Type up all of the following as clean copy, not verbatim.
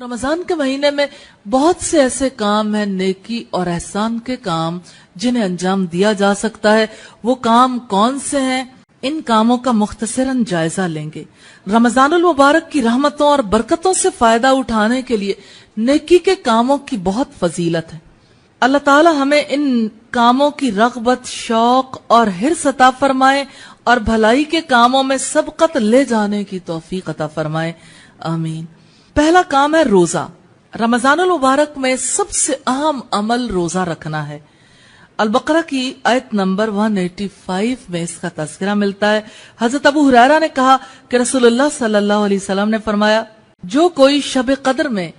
رمضان کے مہینے میں بہت سے ایسے کام ہیں، نیکی اور احسان کے کام جنہیں انجام دیا جا سکتا ہے۔ وہ کام کون سے ہیں؟ ان کاموں کا مختصراً جائزہ لیں گے۔ رمضان المبارک کی رحمتوں اور برکتوں سے فائدہ اٹھانے کے لیے نیکی کے کاموں کی بہت فضیلت ہے۔ اللہ تعالی ہمیں ان کاموں کی رغبت، شوق اور حرص عطا فرمائے اور بھلائی کے کاموں میں سبقت لے جانے کی توفیق عطا فرمائے، آمین۔ پہلا کام ہے روزہ۔ رمضان المبارک میں سب سے اہم عمل روزہ رکھنا ہے۔ البقرہ کی آیت نمبر 185 میں اس کا تذکرہ ملتا ہے۔ حضرت ابو ہریرہ نے کہا کہ رسول اللہ صلی اللہ علیہ وسلم نے فرمایا، جو کوئی شب قدر میں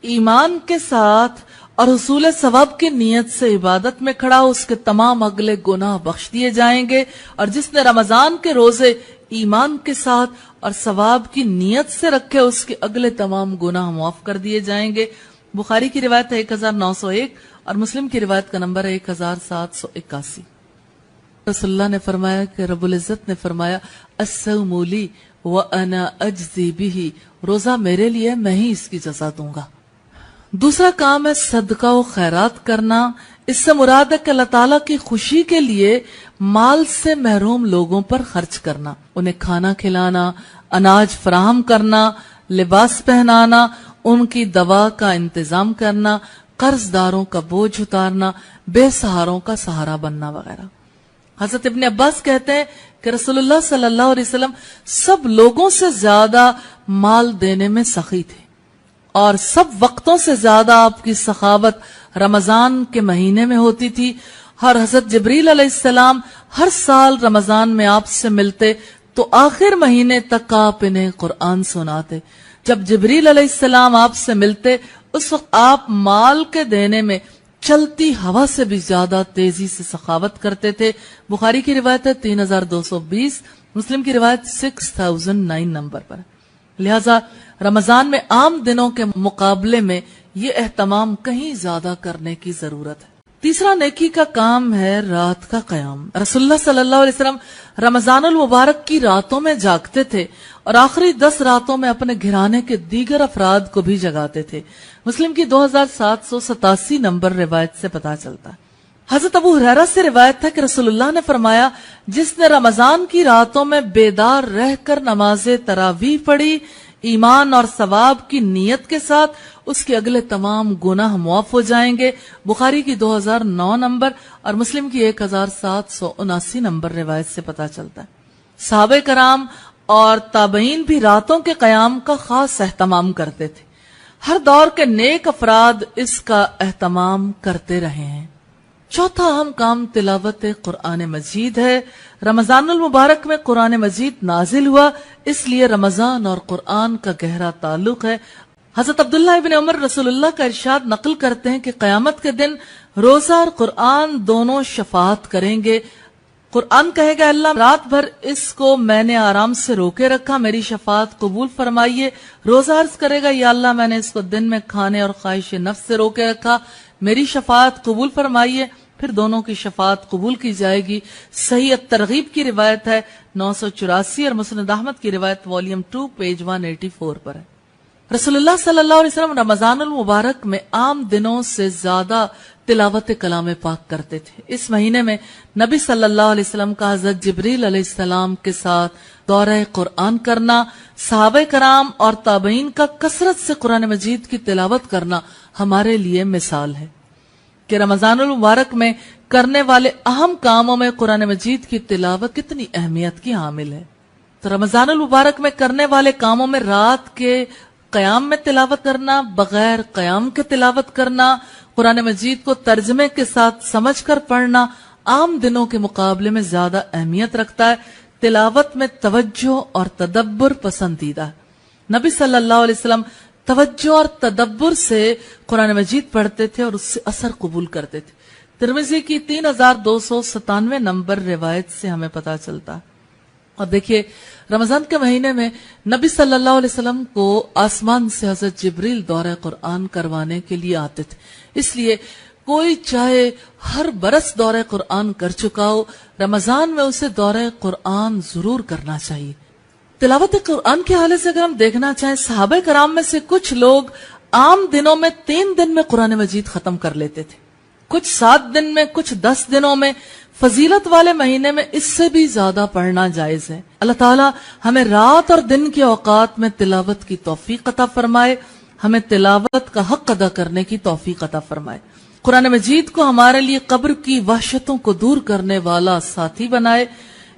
ایمان کے ساتھ اور حصول ثواب کی نیت سے عبادت میں کھڑا، اس کے تمام اگلے گناہ بخش دیے جائیں گے، اور جس نے رمضان کے روزے ایمان کے ساتھ اور ثواب کی نیت سے رکھے، اس کے اگلے تمام گناہ معاف کر دیے جائیں گے۔ بخاری کی روایت ہے 1901 اور مسلم کی روایت کا نمبر ہے 1781۔ رسول اللہ نے فرمایا کہ رب العزت نے فرمایا، الصوم لی وانا اجزی بہ، روزہ میرے لیے، میں ہی اس کی جزا دوں گا۔ دوسرا کام ہے صدقہ و خیرات کرنا۔ اس سے مراد ہے کہ اللہ تعالیٰ کی خوشی کے لیے مال سے محروم لوگوں پر خرچ کرنا، انہیں کھانا کھلانا، اناج فراہم کرنا، لباس پہنانا، ان کی دوا کا انتظام کرنا، قرض داروں کا بوجھ اتارنا، بے سہاروں کا سہارا بننا وغیرہ۔ حضرت ابن عباس کہتے ہیں کہ رسول اللہ صلی اللہ علیہ وسلم سب لوگوں سے زیادہ مال دینے میں سخی تھے، اور سب وقتوں سے زیادہ آپ کی سخاوت رمضان کے مہینے میں ہوتی تھی۔ اور حضرت جبریل علیہ السلام ہر سال رمضان میں آپ سے ملتے تو آخر مہینے تک آپ انہیں قرآن سناتے۔ جب جبریل علیہ السلام آپ سے ملتے، اس وقت آپ مال کے دینے میں چلتی ہوا سے بھی زیادہ تیزی سے سخاوت کرتے تھے۔ بخاری کی روایت ہے 3220، مسلم کی روایت 6009 نمبر پر۔ لہذا رمضان میں عام دنوں کے مقابلے میں یہ اہتمام کہیں زیادہ کرنے کی ضرورت ہے۔ تیسرا نیکی کا کام ہے رات کا قیام۔ رسول اللہ صلی اللہ علیہ وسلم رمضان المبارک کی راتوں میں جاگتے تھے اور آخری 10 راتوں میں اپنے گھرانے کے دیگر افراد کو بھی جگاتے تھے۔ مسلم کی 2787 نمبر روایت سے پتہ چلتا ہے۔ حضرت ابو ہریرہ سے روایت ہے کہ رسول اللہ نے فرمایا، جس نے رمضان کی راتوں میں بیدار رہ کر نماز تراویح پڑھی ایمان اور ثواب کی نیت کے ساتھ، اس کے اگلے تمام گناہ معاف ہو جائیں گے۔ بخاری کی 2009 نمبر اور مسلم کی 1779 نمبر روایت سے پتہ چلتا ہے۔ صحابہ کرام اور تابعین بھی راتوں کے قیام کا خاص اہتمام کرتے تھے۔ ہر دور کے نیک افراد اس کا اہتمام کرتے رہے ہیں۔ چوتھا اہم کام تلاوت قرآن مجید ہے۔ رمضان المبارک میں قرآن مجید نازل ہوا، اس لیے رمضان اور قرآن کا گہرا تعلق ہے۔ حضرت عبداللہ ابن عمر رسول اللہ کا ارشاد نقل کرتے ہیں کہ قیامت کے دن روزہ اور قرآن دونوں شفاعت کریں گے۔ قرآن کہے گا، اللہ رات بھر اس کو میں نے آرام سے روکے رکھا، میری شفاعت قبول فرمائیے۔ روزہ عرض کرے گا، یا اللہ میں نے اس کو دن میں کھانے اور خواہش نفس سے روکے رکھا، میری شفاعت قبول فرمائیے۔ پھر دونوں کی شفاعت قبول کی جائے گی۔ صحیح الترغیب کی روایت ہے 984 اور مسند احمد کی روایت والیوم 2 پیج 184 پر ہے۔ رسول اللہ صلی اللہ علیہ وسلم رمضان المبارک میں عام دنوں سے زیادہ تلاوت کلام پاک کرتے تھے۔ اس مہینے میں نبی صلی اللہ علیہ وسلم کا حضرت جبریل علیہ السلام کے ساتھ دورہ قرآن کرنا، صحابہ کرام اور تابعین کا کثرت سے قرآن مجید کی تلاوت کرنا ہمارے لیے مثال ہے کہ رمضان المبارک میں کرنے والے اہم کاموں میں قرآن مجید کی تلاوت کتنی اہمیت کی حامل ہے۔ تو رمضان المبارک میں کرنے والے کاموں میں رات کے قیام میں تلاوت کرنا، بغیر قیام کے تلاوت کرنا، قرآن مجید کو ترجمے کے ساتھ سمجھ کر پڑھنا عام دنوں کے مقابلے میں زیادہ اہمیت رکھتا ہے۔ تلاوت میں توجہ اور تدبر پسندیدہ ہے۔ نبی صلی اللہ علیہ وسلم توجہ اور تدبر سے قرآن مجید پڑھتے تھے اور اس سے اثر قبول کرتے تھے۔ ترمذی کی 3297 نمبر روایت سے ہمیں پتہ چلتا ہے۔ اور دیکھیے، رمضان کے مہینے میں نبی صلی اللہ علیہ وسلم کو آسمان سے حضرت جبریل دورہ قرآن کروانے کے لیے آتے تھے، اس لیے کوئی چاہے ہر برس دورہ قرآن کر چکا ہو، رمضان میں اسے دورہ قرآن ضرور کرنا چاہیے۔ تلاوت قرآن کے حوالے سے اگر ہم دیکھنا چاہیں، صحابہ کرام میں سے کچھ لوگ عام دنوں میں 3 دن میں قرآن مجید ختم کر لیتے تھے، کچھ 7 دن میں، کچھ 10 دنوں میں، فضیلت والے مہینے میں اس سے بھی زیادہ پڑھنا جائز ہے۔ اللہ تعالیٰ ہمیں رات اور دن کے اوقات میں تلاوت کی توفیق عطا فرمائے، ہمیں تلاوت کا حق ادا کرنے کی توفیق عطا فرمائے، قرآن مجید کو ہمارے لیے قبر کی وحشتوں کو دور کرنے والا ساتھی بنائے،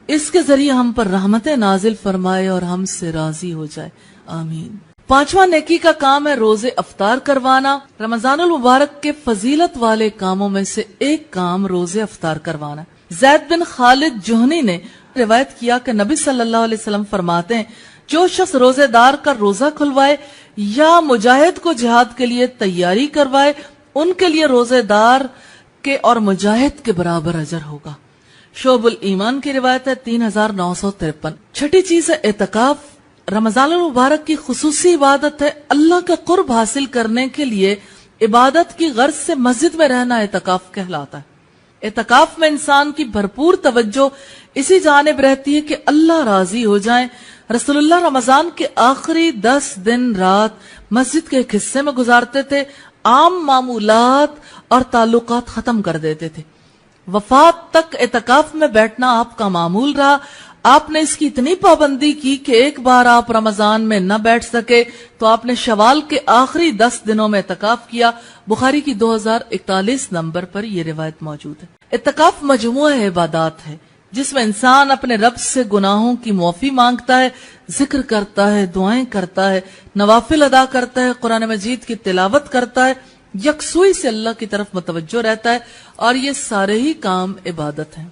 اس کے ذریعے ہم پر رحمتیں نازل فرمائے اور ہم سے راضی ہو جائے، آمین۔ 5واں نیکی کا کام ہے روزے افطار کروانا۔ رمضان المبارک کے فضیلت والے کاموں میں سے ایک کام روزے افطار کروانا۔ زید بن خالد جوہنی نے روایت کیا کہ نبی صلی اللہ علیہ وسلم فرماتے ہیں، جو شخص روزے دار کا روزہ کھلوائے یا مجاہد کو جہاد کے لیے تیاری کروائے، ان کے لیے روزے دار کے اور مجاہد کے برابر اجر ہوگا۔ شعب الایمان کی روایت ہے 3953۔ چھٹی چیز ہے اعتکاف۔ رمضان المبارک کی خصوصی عبادت ہے، اللہ کا قرب حاصل کرنے کے لیے عبادت کی غرض سے مسجد میں رہنا اعتکاف کہلاتا ہے۔ اعتکاف میں انسان کی بھرپور توجہ اسی جانب رہتی ہے کہ اللہ راضی ہو جائیں۔ رسول اللہ رمضان کے آخری 10 دن رات مسجد کے ایک حصے میں گزارتے تھے، عام معمولات اور تعلقات ختم کر دیتے تھے۔ وفات تک اعتکاف میں بیٹھنا آپ کا معمول رہا۔ آپ نے اس کی اتنی پابندی کی کہ ایک بار آپ رمضان میں نہ بیٹھ سکے تو آپ نے شوال کے آخری 10 دنوں میں اعتکاف کیا۔ بخاری کی 2041 نمبر پر یہ روایت موجود ہے۔ اعتکاف مجموعہ عبادات ہے جس میں انسان اپنے رب سے گناہوں کی معافی مانگتا ہے، ذکر کرتا ہے، دعائیں کرتا ہے، نوافل ادا کرتا ہے، قرآن مجید کی تلاوت کرتا ہے، یکسوئی سے اللہ کی طرف متوجہ رہتا ہے، اور یہ سارے ہی کام عبادت ہیں۔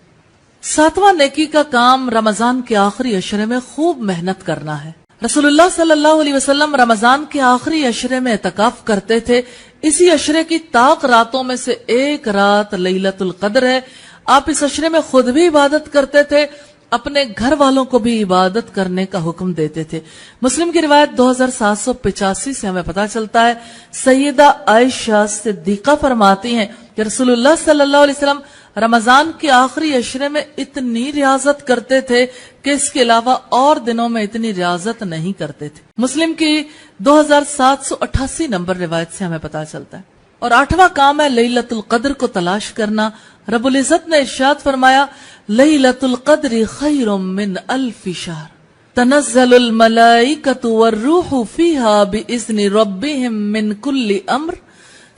7واں نیکی کا کام رمضان کے آخری عشرے میں خوب محنت کرنا ہے۔ رسول اللہ صلی اللہ علیہ وسلم رمضان کے آخری عشرے میں اعتکاف کرتے تھے۔ اسی عشرے کی طاق راتوں میں سے ایک رات لیلۃ القدر ہے۔ آپ اس عشرے میں خود بھی عبادت کرتے تھے، اپنے گھر والوں کو بھی عبادت کرنے کا حکم دیتے تھے۔ مسلم کی روایت 2785 سے ہمیں پتہ چلتا ہے، سیدہ عائشہ صدیقہ فرماتی ہیں کہ رسول اللہ صلی اللہ علیہ وسلم رمضان کے آخری عشرے میں اتنی ریاضت کرتے تھے کہ اس کے علاوہ اور دنوں میں اتنی ریاضت نہیں کرتے تھے۔ مسلم کی 2788 نمبر روایت سے ہمیں پتہ چلتا ہے۔ اور 8واں کام ہے لیلۃ القدر کو تلاش کرنا۔ رب العزت نے ارشاد فرمایا، لیلۃ القدر خیر من 1000 شہر تنزل الملائکۃ والروح فیہا باذن ربہم من کل امر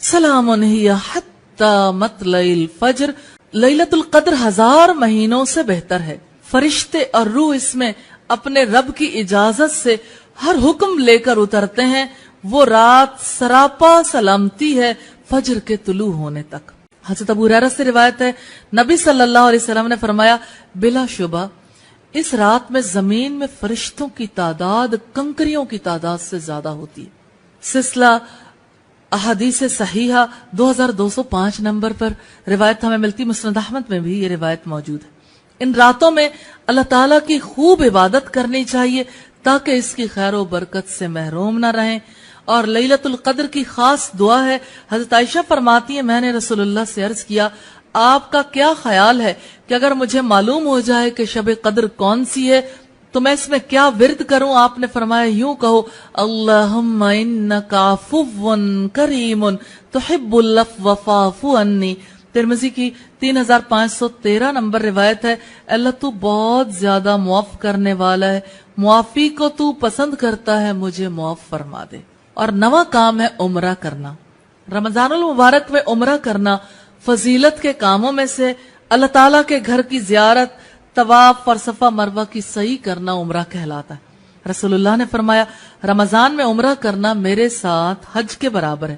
سلام ہی حتی مطلع الفجر۔ لیلۃ القدر 1000 مہینوں سے بہتر ہے۔ فرشتے اور روح اس میں اپنے رب کی اجازت سے ہر حکم لے کر اترتے ہیں۔ وہ رات سراپا سلامتی ہے فجر کے طلوع ہونے تک۔ حضرت ابو ہریرہ سے روایت ہے، نبی صلی اللہ علیہ وسلم نے فرمایا، بلا شبہ اس رات میں زمین میں فرشتوں کی تعداد کنکریوں کی تعداد سے زیادہ ہوتی ہے۔ سلسلہ احادیث صحیحہ 2205 نمبر پر روایت ہمیں ملتی، مسند احمد میں بھی یہ روایت موجود ہے۔ ان راتوں میں اللہ تعالیٰ کی خوب عبادت کرنی چاہیے تاکہ اس کی خیر و برکت سے محروم نہ رہیں۔ اور لیلۃ القدر کی خاص دعا ہے۔ حضرت عائشہ فرماتی ہیں، میں نے رسول اللہ سے عرض کیا، آپ کا کیا خیال ہے کہ اگر مجھے معلوم ہو جائے کہ شب قدر کون سی ہے تو میں اس میں کیا ورد کروں؟ آپ نے فرمایا، یوں کہو، اللہم انک عفو کریم تحب العفو فاعف عنی۔ ترمذی کی 3513 نمبر روایت ہے، اللہ تو بہت زیادہ معاف کرنے والا ہے، معافی کو تو پسند کرتا ہے، مجھے معاف فرما دے۔ اور 9واں کام ہے عمرہ کرنا۔ رمضان المبارک میں عمرہ کرنا فضیلت کے کاموں میں سے۔ اللہ تعالیٰ کے گھر کی زیارت، طواف اور صفا مروہ کی سعی کرنا عمرہ کہلاتا ہے۔ رسول اللہ نے فرمایا، رمضان میں عمرہ کرنا میرے ساتھ حج کے برابر ہے۔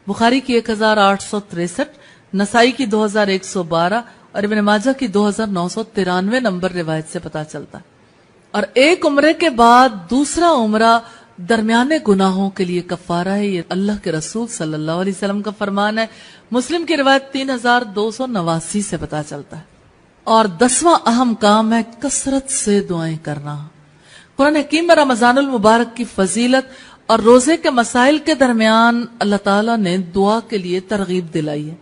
بخاری کی 1863، نسائی کی 2112 اور ابن ماجہ کی 2993 نمبر روایت سے پتہ چلتا ہے۔ اور ایک عمرے کے بعد دوسرا عمرہ درمیانے گناہوں کے لیے کفارہ ہے، یہ اللہ کے رسول صلی اللہ علیہ وسلم کا فرمان ہے۔ مسلم کی روایت 3289 سے پتہ چلتا ہے۔ اور 10واں اہم کام ہے کثرت سے دعائیں کرنا۔ قرآن حکیم میں رمضان المبارک کی فضیلت اور روزے کے مسائل کے درمیان اللہ تعالیٰ نے دعا کے لیے ترغیب دلائی ہے۔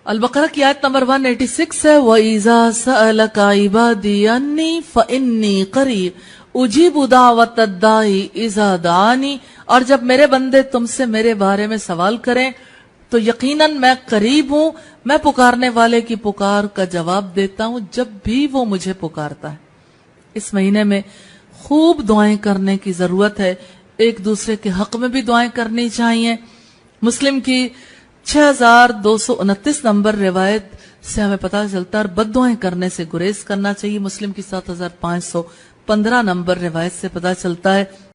البقرہ کی آیت نمبر 186 ہے، وَإِذَا سَأَلَكَ عِبَادِي عَنِّي فَإِنِّي قَرِيبٌ اجیب دعوت الداعی اذا دعانی، اور جب میرے بندے تم سے میرے بارے میں سوال کریں تو یقیناً میں قریب ہوں، میں پکارنے والے کی پکار کا جواب دیتا ہوں جب بھی وہ مجھے پکارتا ہے۔ اس مہینے میں خوب دعائیں کرنے کی ضرورت ہے، ایک دوسرے کے حق میں بھی دعائیں کرنی چاہیے۔ مسلم کی 6229 نمبر روایت سے ہمیں پتہ چلتا ہے اور بد دعائیں کرنے سے گریز کرنا چاہیے۔ مسلم کی 7515 نمبر روایت سے پتہ چلتا ہے